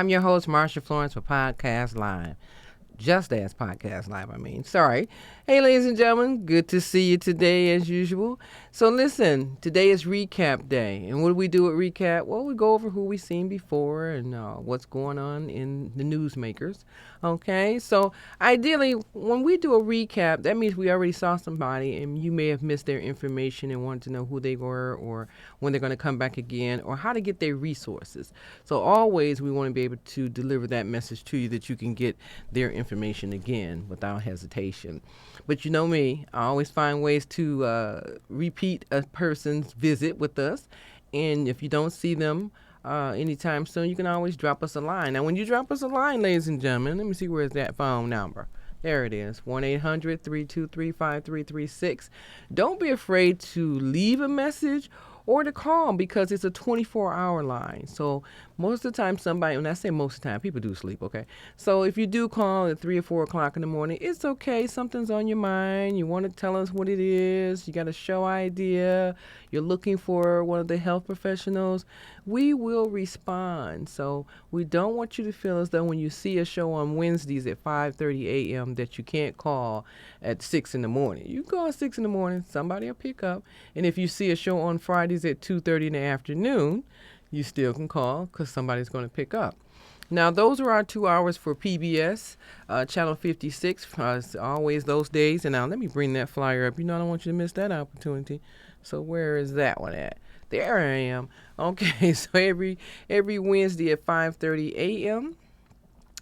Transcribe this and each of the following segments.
I'm your host, Marsha Florence for Podcast Live. Just as Podcast Live, Sorry. Hey, ladies and gentlemen, good to see you today as usual. So listen, today is recap day. And what do we do at recap? Well, we go over who we've seen before and what's going on in the newsmakers. Okay, so ideally, when we do a recap, that means we already saw somebody and you may have missed their information and wanted to know who they were or when they're going to come back again or how to get their resources. So always we want to be able to deliver that message to you that you can get their information again without hesitation. But you know me, I always find ways to repeat a person's visit with us. And if you don't see them anytime soon, you can always drop us a line. Now, when you drop us a line, ladies and gentlemen, let me see where's that phone number. There it is, 1-800-323-5336. Don't be afraid to leave a message or to call because it's a 24-hour line. So most of the time somebody, when I say most of the time, people do sleep, okay? So if you do call at 3 or 4 o'clock in the morning, it's okay. Something's on your mind. You want to tell us what it is. You got a show idea. You're looking for one of the health professionals. We will respond. So we don't want you to feel as though when you see a show on Wednesdays at 5:30 a.m. that you can't call at 6 in the morning. You call at 6 in the morning, somebody will pick up. And if you see a show on Fridays at 2:30 in the afternoon, you still can call because somebody's going to pick up. Now, those are our 2 hours for PBS, Channel 56, as always those days. And now let me bring that flyer up. You know, I don't want you to miss that opportunity. So where is that one at? There I am. Okay, so every Wednesday at 5:30 a.m.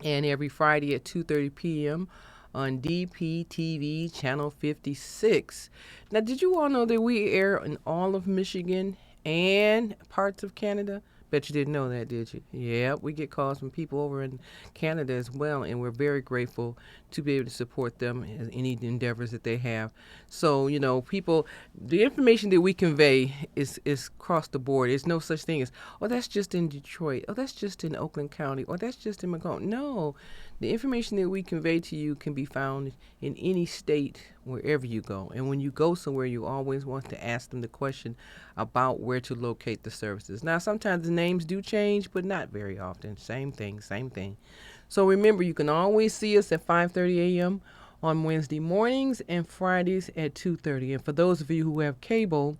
and every Friday at 2:30 p.m. on DPTV Channel 56. Now, did you all know that we air in all of Michigan and parts of Canada? Bet you didn't know that, did you? Yeah, we get calls from people over in Canada as well, and we're very grateful to be able to support them in any endeavors that they have. So, you know, people, the information that we convey is across the board. There's no such thing as, oh, that's just in Detroit. Oh, that's just in Oakland County. Or that's just in Macomb. No, the information that we convey to you can be found in any state, wherever you go. And when you go somewhere, you always want to ask them the question about where to locate the services. Now, sometimes the names do change, but not very often. Same thing. So remember, you can always see us at 5:30 a.m. on Wednesday mornings and Fridays at 2:30. And for those of you who have cable,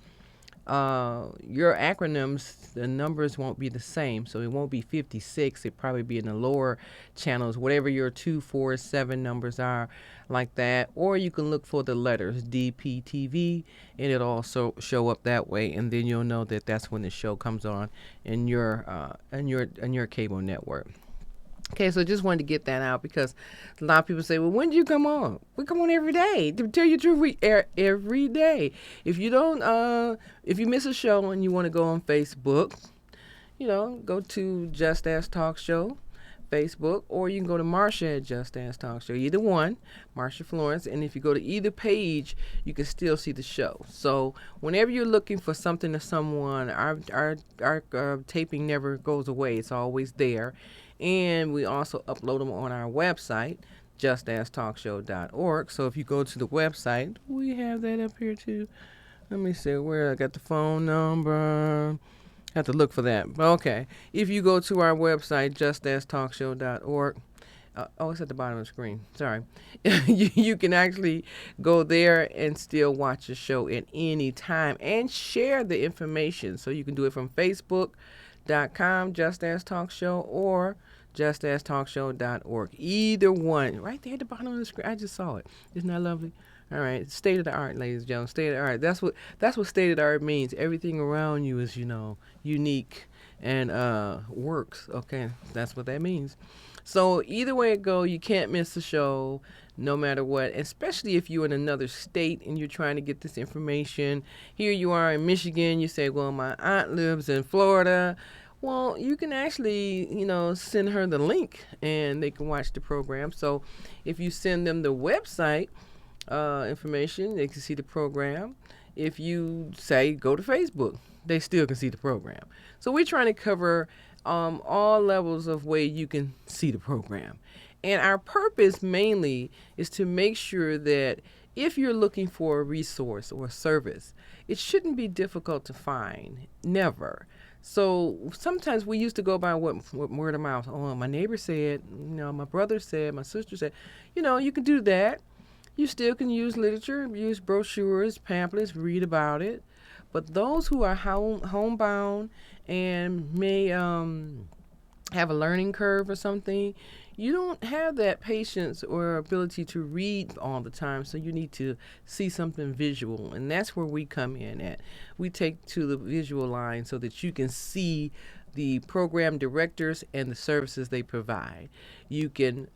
your acronyms, the numbers won't be the same. So it won't be 56. It'll probably be in the lower channels, whatever your 2, 4, 7 numbers are, like that. Or you can look for the letters DPTV, and it'll also show up that way. And then you'll know that that's when the show comes on in your cable network. Okay, so just wanted to get that out because a lot of people say, well, when do you come on? We come on every day. To tell you the truth, we air every day. If you miss a show and you want to go on Facebook, go to Just As Talk Show, Facebook, or you can go to Marsha at Just As Talk Show. Either one, Marsha Florence. And if you go to either page, you can still see the show. So whenever you're looking for something or someone, our taping never goes away. It's always there. And we also upload them on our website, justastalkshow.org. So if you go to the website, we have that up here too. Let me see where I got the phone number. Have to look for that. Okay. If you go to our website, justastalkshow.org, it's at the bottom of the screen. Sorry. You can actually go there and still watch the show at any time and share the information. So you can do it from Facebook.com, Just As Talk Show, or justastalkshow.org. Either one. Right there at the bottom of the screen. I just saw it. Isn't that lovely? All right. State of the art, ladies and gentlemen. State of the art. That's what state of the art means. Everything around you is, unique and works. Okay. That's what that means. So either way it go, you can't miss the show no matter what, especially if you're in another state and you're trying to get this information. Here you are in Michigan. You say, well, my aunt lives in Florida. Well, you can actually, send her the link and they can watch the program. So if you send them the website information, they can see the program. If you say go to Facebook, they still can see the program. So we're trying to cover all levels of way you can see the program. And our purpose mainly is to make sure that if you're looking for a resource or a service, it shouldn't be difficult to find. Never. So sometimes we used to go by what word of mouth. Oh, my neighbor said, my brother said, my sister said. You can do that. You still can use literature, use brochures, pamphlets, read about it. But those who are homebound and may have a learning curve or something, you don't have that patience or ability to read all the time. So you need to see something visual, and that's where we come in at. We take to the visual line so that you can see the program directors and the services they provide. You can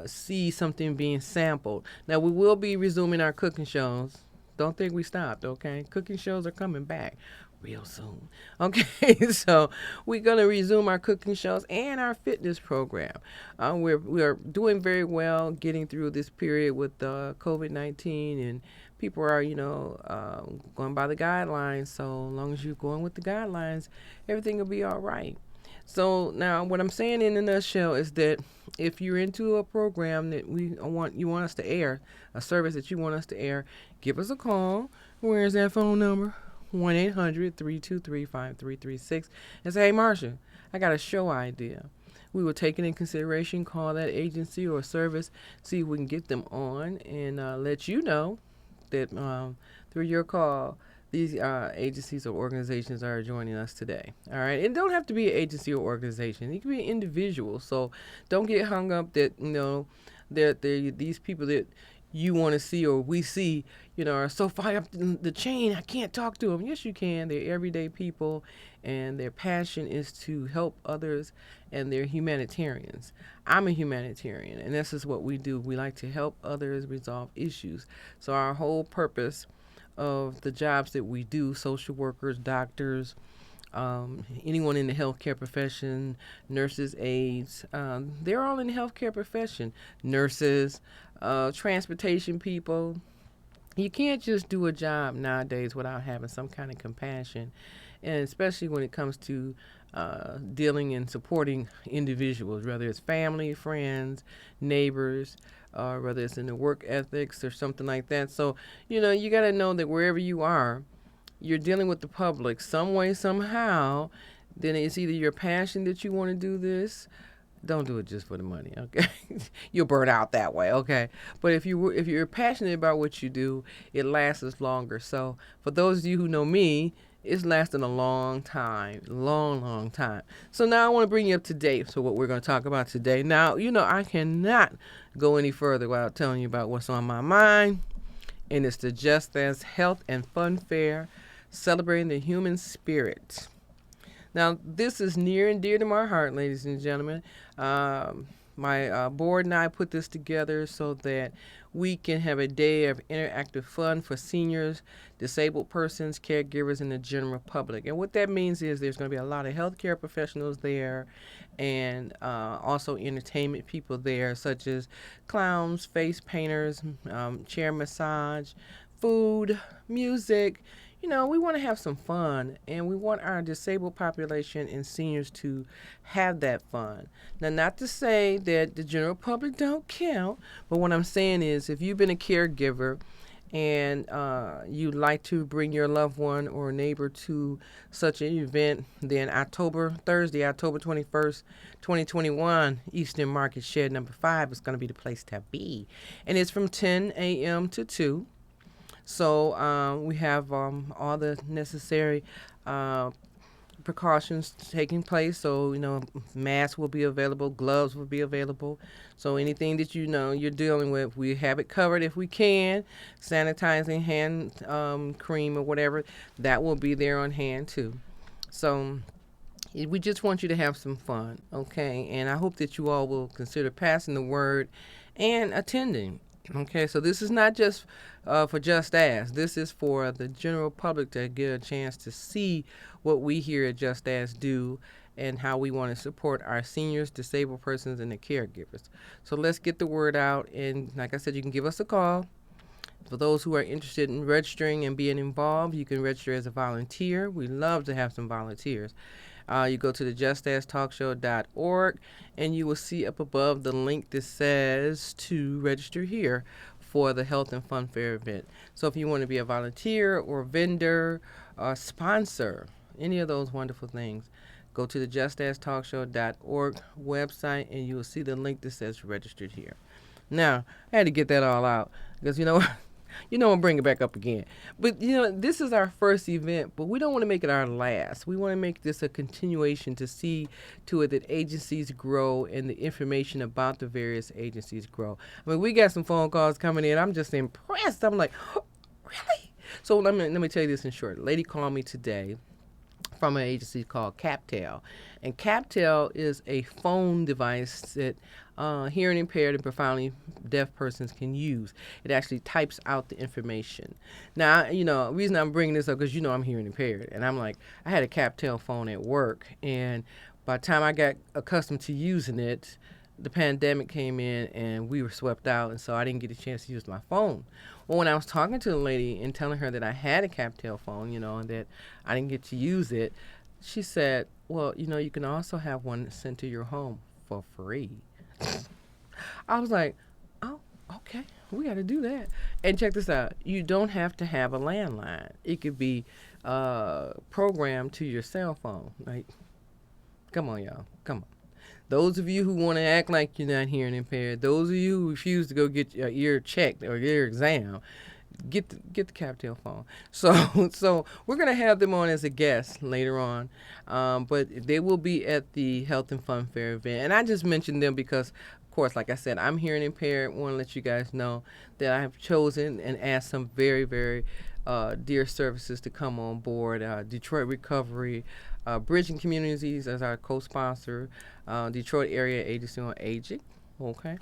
see something being sampled. Now we will be resuming our cooking shows. Don't think we stopped, okay? Cooking shows are coming back real soon. Okay, so we're gonna resume our cooking shows and our fitness program. We are doing very well getting through this period with COVID-19, and people are going by the guidelines. So as long as you're going with the guidelines, everything will be all right. So now, what I'm saying in a nutshell is that if you're into a program that you want us to air, a service that you want us to air, give us a call. Where's that phone number? 1-800-323-5336 and say, hey, Marsha, I got a show idea. We will take it in consideration, call that agency or service, see if we can get them on, and let you know that through your call, these agencies or organizations are joining us today. All right. It don't have to be an agency or organization. It can be an individual. So don't get hung up that, that these people that you want to see or we see, are so far up the chain, I can't talk to them. Yes, you can. They're everyday people, and their passion is to help others, and they're humanitarians. I'm a humanitarian, and this is what we do. We like to help others resolve issues. So our whole purpose of the jobs that we do, social workers, doctors, anyone in the healthcare profession, nurses, aides, they're all in the healthcare profession. Nurses, transportation people. You can't just do a job nowadays without having some kind of compassion, and especially when it comes to dealing and supporting individuals, whether it's family, friends, neighbors, whether it's in the work ethics or something like that. So, you got to know that wherever you are, you're dealing with the public some way, somehow. Then it's either your passion that you want to do this. Don't do it just for the money, okay? You'll burn out that way, okay? But if you're passionate about what you do, it lasts longer. So for those of you who know me, it's lasting a long time, long time. So now I want to bring you up to date. So what we're going to talk about today. Now, I cannot go any further without telling you about what's on my mind, and it's the Just As Health and Fun Fair, celebrating the human spirit. Now, this is near and dear to my heart, ladies and gentlemen. My board and I put this together so that we can have a day of interactive fun for seniors, disabled persons, caregivers, and the general public. And what that means is there's going to be a lot of healthcare professionals there, and also entertainment people there, such as clowns, face painters, chair massage, food, music. We want to have some fun, and we want our disabled population and seniors to have that fun. Now, not to say that the general public don't count, but what I'm saying is if you've been a caregiver and you'd like to bring your loved one or neighbor to such an event, then Thursday, October 21st, 2021, Eastern Market Shed number 5 is going to be the place to be. And it's from 10 a.m. to 2. So we have all the necessary precautions taking place. So, masks will be available, gloves will be available. So anything that you're dealing with, we have it covered if we can. Sanitizing hand cream or whatever, that will be there on hand too. So we just want you to have some fun, okay? And I hope that you all will consider passing the word and attending. Okay, so this is not just for Just As. This is for the general public to get a chance to see what we here at Just As do and how we want to support our seniors, disabled persons, and the caregivers. So let's get the word out. And like I said, you can give us a call. For those who are interested in registering and being involved, you can register as a volunteer. We love to have some volunteers. You go to the justastalkshow.org, and you will see up above the link that says to register here for the Health and Fun Fair event. So if you want to be a volunteer or vendor or sponsor, any of those wonderful things, go to the justasktalkshow.org website and you will see the link that says registered here. Now, I had to get that all out because I'll bring it back up again. But this is our first event, but we don't want to make it our last. We want to make this a continuation to see to it that agencies grow and the information about the various agencies grow. I mean, we got some phone calls coming in. I'm just impressed. I'm like, oh, really? So let me tell you this in short. A lady called me today from an agency called CapTel. And CapTel is a phone device that hearing impaired and profoundly deaf persons can use. It actually types out the information. Now, the reason I'm bringing this up because I'm hearing impaired. And I'm like, I had a CapTel phone at work. And by the time I got accustomed to using it, the pandemic came in and we were swept out. And so I didn't get a chance to use my phone. Well, when I was talking to the lady and telling her that I had a CapTel phone, and that I didn't get to use it, she said, well, you can also have one sent to your home for free. I was like, oh, okay, we got to do that. And check this out. You don't have to have a landline. It could be programmed to your cell phone. Like, come on, y'all. Come on. Those of you who want to act like you're not hearing impaired, those of you who refuse to go get your ear checked or your exam, get the CapTel phone. So we're going to have them on as a guest later on, but they will be at the Health and Fun Fair event. And I just mentioned them because, of course, like I said, I'm hearing impaired. Want to let you guys know that I have chosen and asked some very, very dear services to come on board. Detroit Recovery, Bridging Communities as our co-sponsor, Detroit Area Agency on Aging, okay,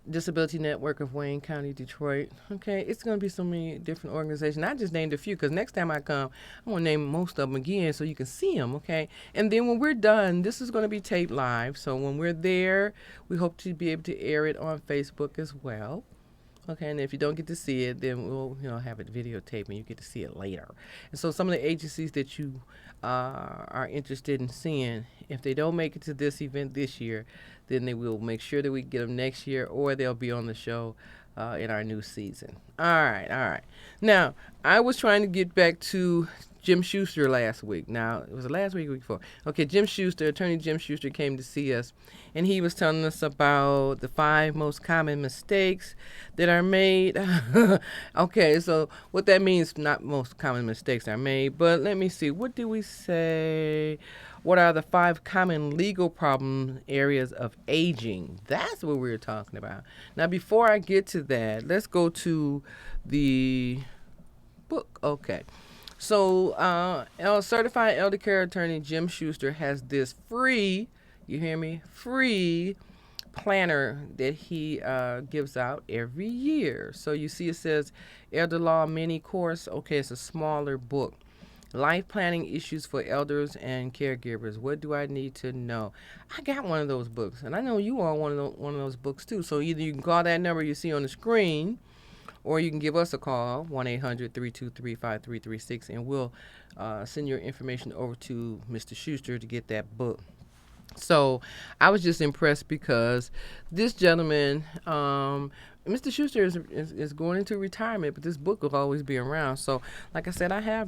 Disability Network of Wayne County, Detroit. Okay, it's going to be so many different organizations. I just named a few because next time I come, I'm going to name most of them again so you can see them, okay? And then when we're done, this is going to be taped live. So when we're there, we hope to be able to air it on Facebook as well. Okay, and if you don't get to see it, then we'll have it videotaped and you get to see it later. And so some of the agencies that you are interested in seeing, if they don't make it to this event this year, then they will make sure that we get them next year, or they'll be on the show in our new season. All right. Now, I was trying to get back to Jim Schuster last week. Now, it was the last week or week before. Okay, Attorney Jim Schuster came to see us, and he was telling us about the 5 most common mistakes that are made. Okay, so what that means, not most common mistakes are made, but let me see. What did we say? What are the 5 common legal problem areas of aging? That's what we were talking about. Now, before I get to that, let's go to the book. Okay. So, certified elder care attorney Jim Schuster has this free, you hear me, free planner that he gives out every year. So you see it says Elder Law Mini Course. Okay, it's a smaller book. Life planning issues for elders and caregivers. What do I need to know? I got one of those books, and I know you all want one of those books too. So either you can call that number you see on the screen, or you can give us a call, 1-800-323-5336, and we'll send your information over to Mr. Schuster to get that book. So I was just impressed because this gentleman, Mr. Schuster is going into retirement, but this book will always be around. So like I said, I got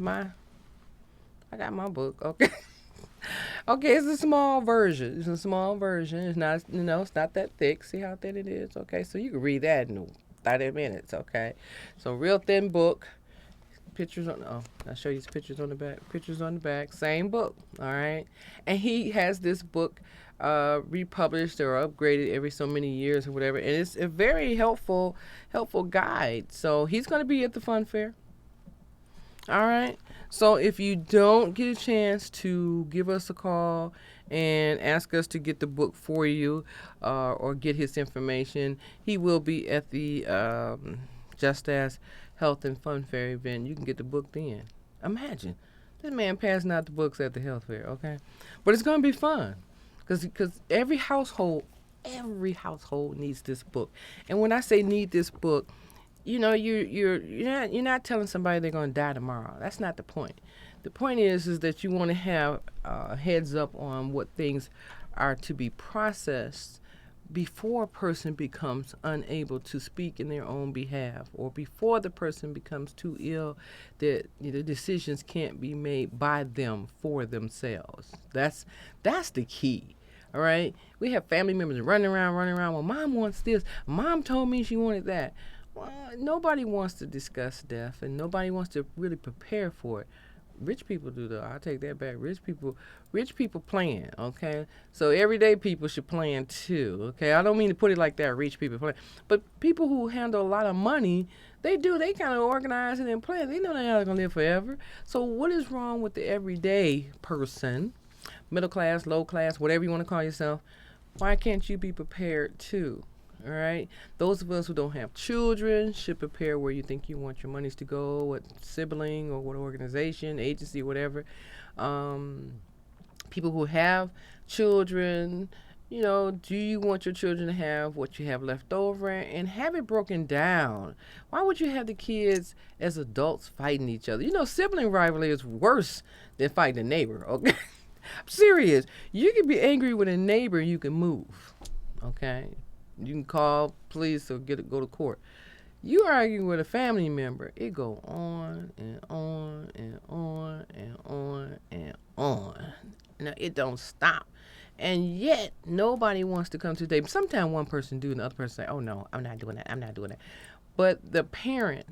my book, okay? Okay, it's a small version. It's not, it's not that thick. See how thin it is? Okay, so you can read that in 30 minutes, okay? So real thin book. I'll show you pictures on the back. Same book, all right? And he has this book republished or upgraded every so many years or whatever. And it's a very helpful guide. So he's going to be at the fun fair. All right. So if you don't get a chance to give us a call and ask us to get the book for you or get his information, he will be at the Just Ask Health and Fun Fair event. You can get the book then. Imagine this man passing out the books at the health fair, okay? But it's going to be fun because every household needs this book. And when I say need this book, you're not telling somebody they're going to die tomorrow. That's not the point. The point is that you want to have heads up on what things are to be processed before a person becomes unable to speak in their own behalf, or before the person becomes too ill that decisions can't be made by them for themselves. That's the key. All right, we have family members running around. Well, mom wants this. Mom told me she wanted that. Well, nobody wants to discuss death, and nobody wants to really prepare for it. Rich people do though. I'll take that back. Rich people plan. Okay, so everyday people should plan too. Okay, I don't mean to put it like that. Rich people plan, but people who handle a lot of money, they do. They kind of organize it and plan. They know they're not gonna live forever. So what is wrong with the everyday person, middle class, low class, whatever you want to call yourself? Why can't you be prepared too? All right. Those of us who don't have children should prepare where you think you want your monies to go, what sibling or what organization, agency, whatever. People who have children, do you want your children to have what you have left over, and have it broken down? Why would you have the kids as adults fighting each other? Sibling rivalry is worse than fighting a neighbor. Okay. I'm serious. You can be angry with a neighbor, you can move. Okay. You can call police or go to court. You arguing with a family member, it go on and on and on and on and on. Now it don't stop. And yet nobody wants to come to the table. Sometimes one person do and the other person say, oh no, I'm not doing that. I'm not doing that. But the parent,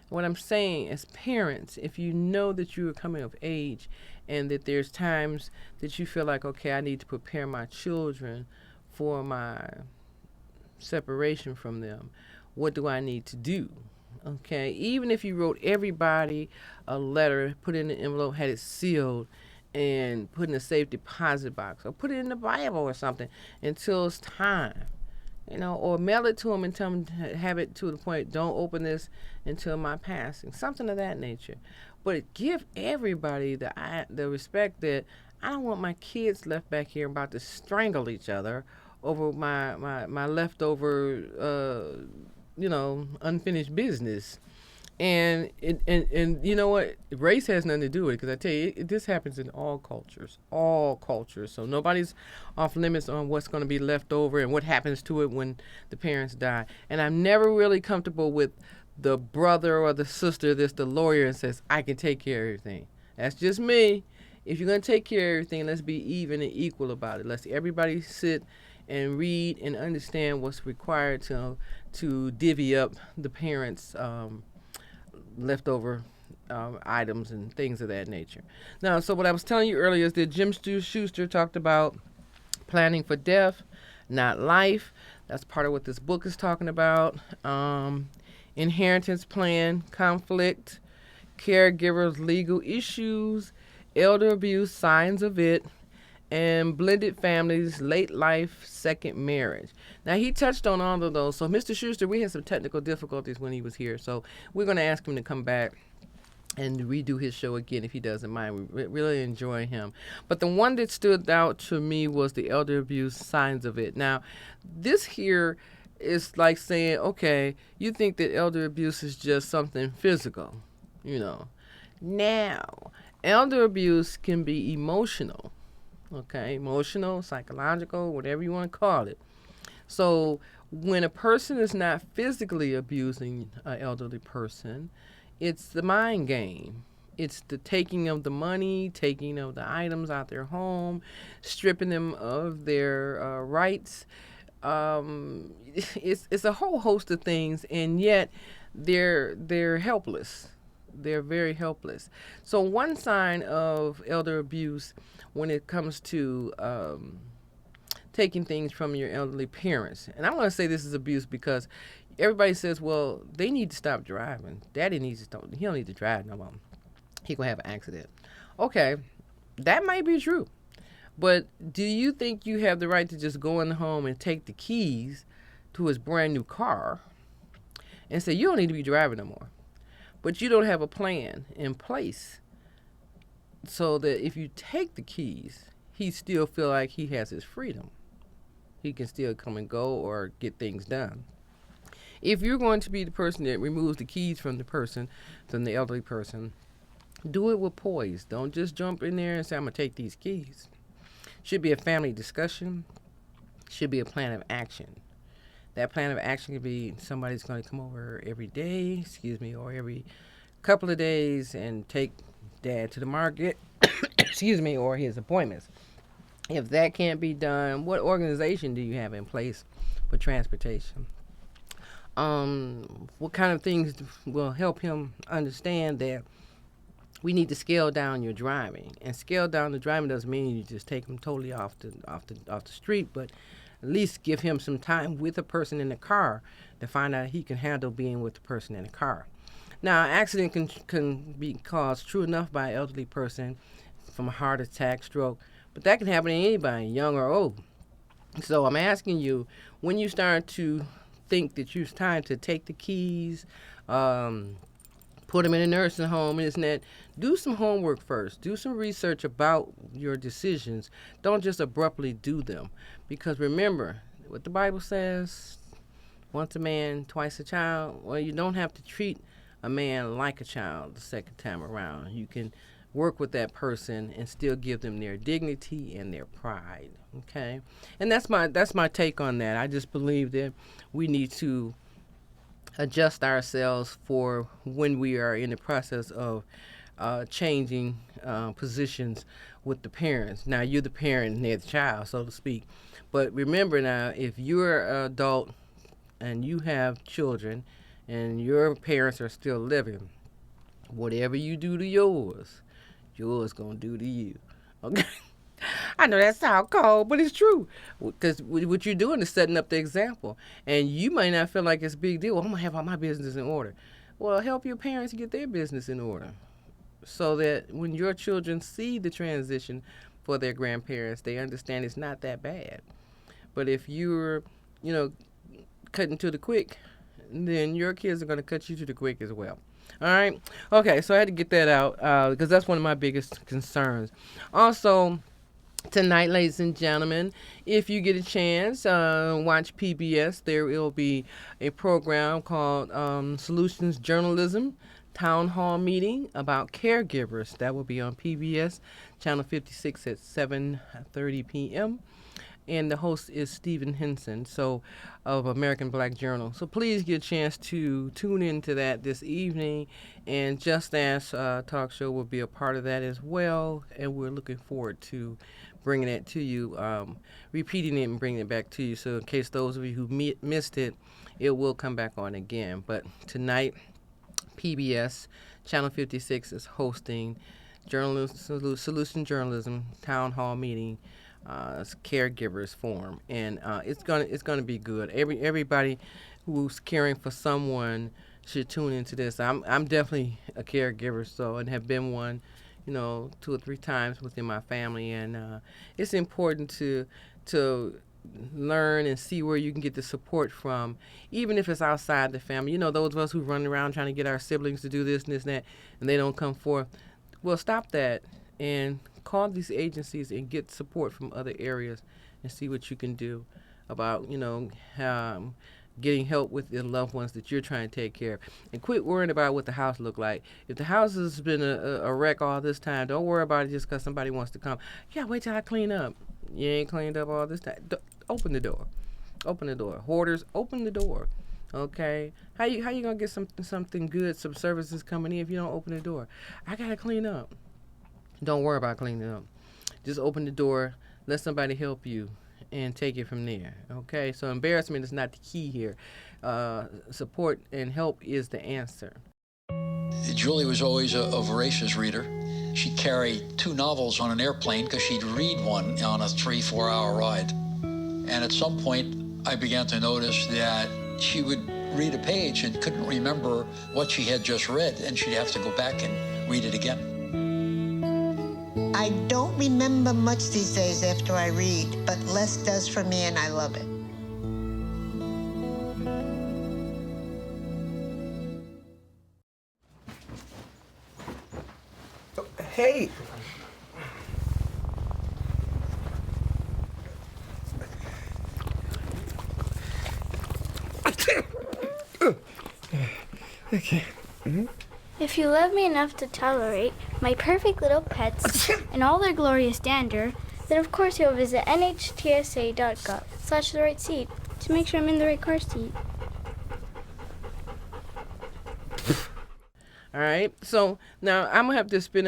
what I'm saying as parents, if you know that you are coming of age and that there's times that you feel like, okay, I need to prepare my children for my separation from them, what do I need to do? Okay, even if you wrote everybody a letter, put it in an envelope, had it sealed, and put in a safe deposit box, or put it in the Bible or something until it's time, or mail it to them and tell them to have it to the point, don't open this until my passing, something of that nature. But give everybody the respect that I don't want my kids left back here about to strangle each other over my leftover, unfinished business. And you know what? Race has nothing to do with it, because I tell you, this happens in all cultures. So nobody's off limits on what's going to be left over and what happens to it when the parents die. And I'm never really comfortable with the brother or the sister that's the lawyer and says, I can take care of everything. That's just me. If you're going to take care of everything, let's be even and equal about it. Let's everybody sit and read and understand what's required to divvy up the parents' leftover items and things of that nature. Now, so what I was telling you earlier is that Jim Schuster talked about planning for death, not life. That's part of what this book is talking about. Inheritance plan, conflict, caregivers' legal issues, elder abuse, signs of it, and blended families, late life, second marriage. Now, he touched on all of those. So, Mr. Schuster, we had some technical difficulties when he was here. So, we're going to ask him to come back and redo his show again if he doesn't mind. We really enjoy him. But the one that stood out to me was the elder abuse, signs of it. Now, this here is like saying, okay, you think that elder abuse is just something physical, Now, elder abuse can be emotional. Okay, emotional, psychological, whatever you want to call it. So when a person is not physically abusing an elderly person, it's the mind game. It's the taking of the money, taking of the items out their home, stripping them of their rights. It's a whole host of things, and yet they're helpless. They're very helpless. So one sign of elder abuse when it comes to taking things from your elderly parents. And I want to say this is abuse because everybody says, well, they need to stop driving. Daddy needs to stop. He don't need to drive no more. He going to have an accident. Okay, that might be true. But do you think you have the right to just go in the home and take the keys to his brand new car and say, you don't need to be driving no more? But you don't have a plan in place so that if you take the keys, he still feel like he has his freedom. He can still come and go or get things done. If you're going to be the person that removes the keys from the elderly person, do it with poise. Don't just jump in there and say, I'm going to take these keys. Should be a family discussion. should be a plan of action. That plan of action could be somebody's going to come over every day, or every couple of days and take dad to the market, or his appointments. If that can't be done, what organization do you have in place for transportation? What kind of things will help him understand that we need to scale down your driving? And scale down the driving doesn't mean you just take him totally off the street, but at least give him some time with a person in the car to find out he can handle being with the person in the car. Now, an accident can be caused, true enough, by an elderly person from a heart attack, stroke, but that can happen to anybody, young or old. So I'm asking you, when you start to think that it's time to take the keys, put them in a nursing home, and that, do some homework first. Do some research about your decisions. Don't just abruptly do them. Because remember, what the Bible says, once a man, twice a child. Well, you don't have to treat a man like a child the second time around. You can work with that person and still give them their dignity and their pride. Okay? And that's my take on that. I just believe that we need to adjust ourselves for when we are in the process of changing positions with the parents. Now, you're the parent and they're the child, so to speak. But remember now, if you're an adult and you have children and your parents are still living, whatever you do to yours gonna do to you. Okay? I know that sounds cold, but it's true. Because what you're doing is setting up the example. And you might not feel like it's a big deal. Well, I'm going to have all my business in order. Well, help your parents get their business in order so that when your children see the transition for their grandparents, they understand it's not that bad. But if you're, cutting to the quick, then your kids are going to cut you to the quick as well. All right? Okay, so I had to get that out because that's one of my biggest concerns. Also, tonight, ladies and gentlemen, if you get a chance, watch PBS. There will be a program called Solutions Journalism Town Hall Meeting about caregivers. That will be on PBS, Channel 56 at 7:30 p.m. And the host is Stephen Henson, of American Black Journal. So please get a chance to tune into that this evening. And Just Ask Talk Show will be a part of that as well. And we're looking forward to bringing it to you, repeating it and bringing it back to you. So in case those of you who missed it, it will come back on again. But tonight, PBS, Channel 56 is hosting Solution Journalism Town Hall Meeting. Caregivers forum, and it's gonna be good. Everybody who's caring for someone should tune into this. I'm definitely a caregiver, and have been one, 2 or 3 times within my family, and it's important to learn and see where you can get the support from, even if it's outside the family. Those of us who run around trying to get our siblings to do this and this and that, and they don't come forth. Well, stop that and call these agencies and get support from other areas and see what you can do about, getting help with the loved ones that you're trying to take care of. And quit worrying about what the house look like. If the house has been a wreck all this time, don't worry about it just because somebody wants to come. Yeah, wait till I clean up. You ain't cleaned up all this time. Open the door. Open the door. Hoarders, open the door. Okay? How you going to get something good, some services coming in if you don't open the door? I got to clean up. Don't worry about cleaning up. Just open the door, let somebody help you, and take it from there. Okay? So embarrassment is not the key here. Support and help is the answer. Julie was always a voracious reader. She'd carry 2 novels on an airplane because she'd read one on a 3-4 hour ride. And at some point, I began to notice that she would read a page and couldn't remember what she had just read, and she'd have to go back and read it again. I don't remember much these days after I read, but less does for me, and I love it. Hey! Okay. Mm-hmm. If you love me enough to tolerate my perfect little pets and all their glorious dander, then of course you'll visit nhtsa.gov. slash the right seat to make sure I'm in the right car seat. All right. So now I'm gonna have to spend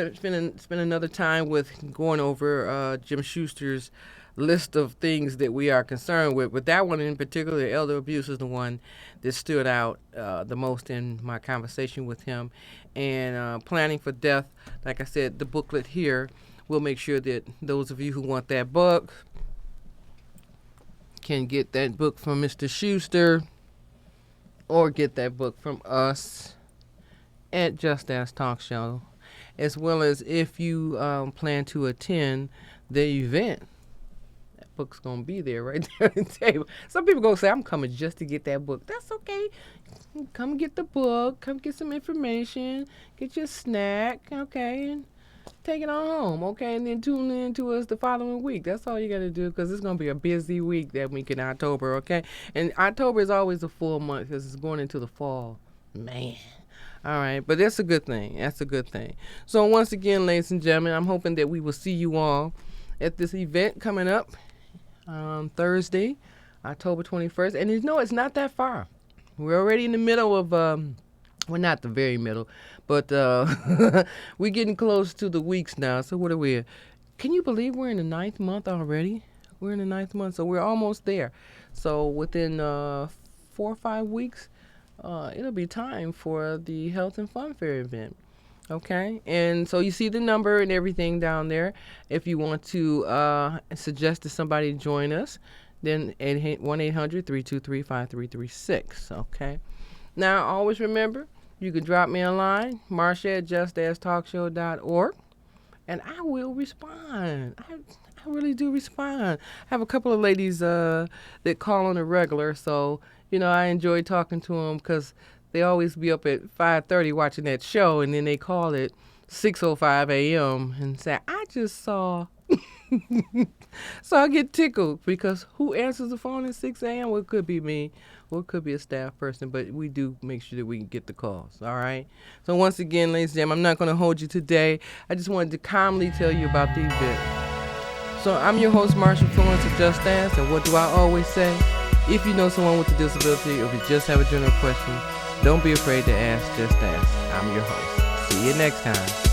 another time with going over Jim Schuster's list of things that we are concerned with. But that one in particular, elder abuse, is the one that stood out the most in my conversation with him. And planning for death, like I said, the booklet here will make sure that those of you who want that book can get that book from Mr. Schuster or get that book from us at Just Ask Talk Show, as well as if you plan to attend the event. That book's going to be there right there on the table. Some people going to say, I'm coming just to get that book. That's okay. Come get the book. Come get some information. Get your snack, okay, and take it on home, okay, and then tune in to us the following week. That's all you got to do, because it's going to be a busy week that week in October, okay? And October is always a full month because it's going into the fall. Man. All right, but that's a good thing. That's a good thing. So once again, ladies and gentlemen, I'm hoping that we will see you all at this event coming up Thursday, October 21st. And you know, it's not that far. We're already in the middle of, well, not the very middle, but we're getting close to the weeks now. So what are we? Can you believe we're in the 9th month already? We're in the 9th month, so we're almost there. So within 4 or 5 weeks, it'll be time for the Health and Fun Fair event. Okay, and so you see the number and everything down there. If you want to suggest to somebody join us, then 1-800-323-5336. Okay. Now, always remember, you can drop me a line, Marsha at justastalkshow.org, and I will respond. I really do respond. I have a couple of ladies that call on a regular, so you know, I enjoy talking to them because they always be up at 5:30 watching that show, and then they call at 6:05 a.m. and say, I just saw. So I get tickled, because who answers the phone at 6 a.m.? Well, it could be me, or it could be a staff person, but we do make sure that we can get the calls, all right? So once again, ladies and gentlemen, I'm not going to hold you today. I just wanted to calmly tell you about the event. So I'm your host, Marsha Florence of Just Ask, and what do I always say? If you know someone with a disability, or if you just have a general question, don't be afraid to ask. Just ask. I'm your host. See you next time.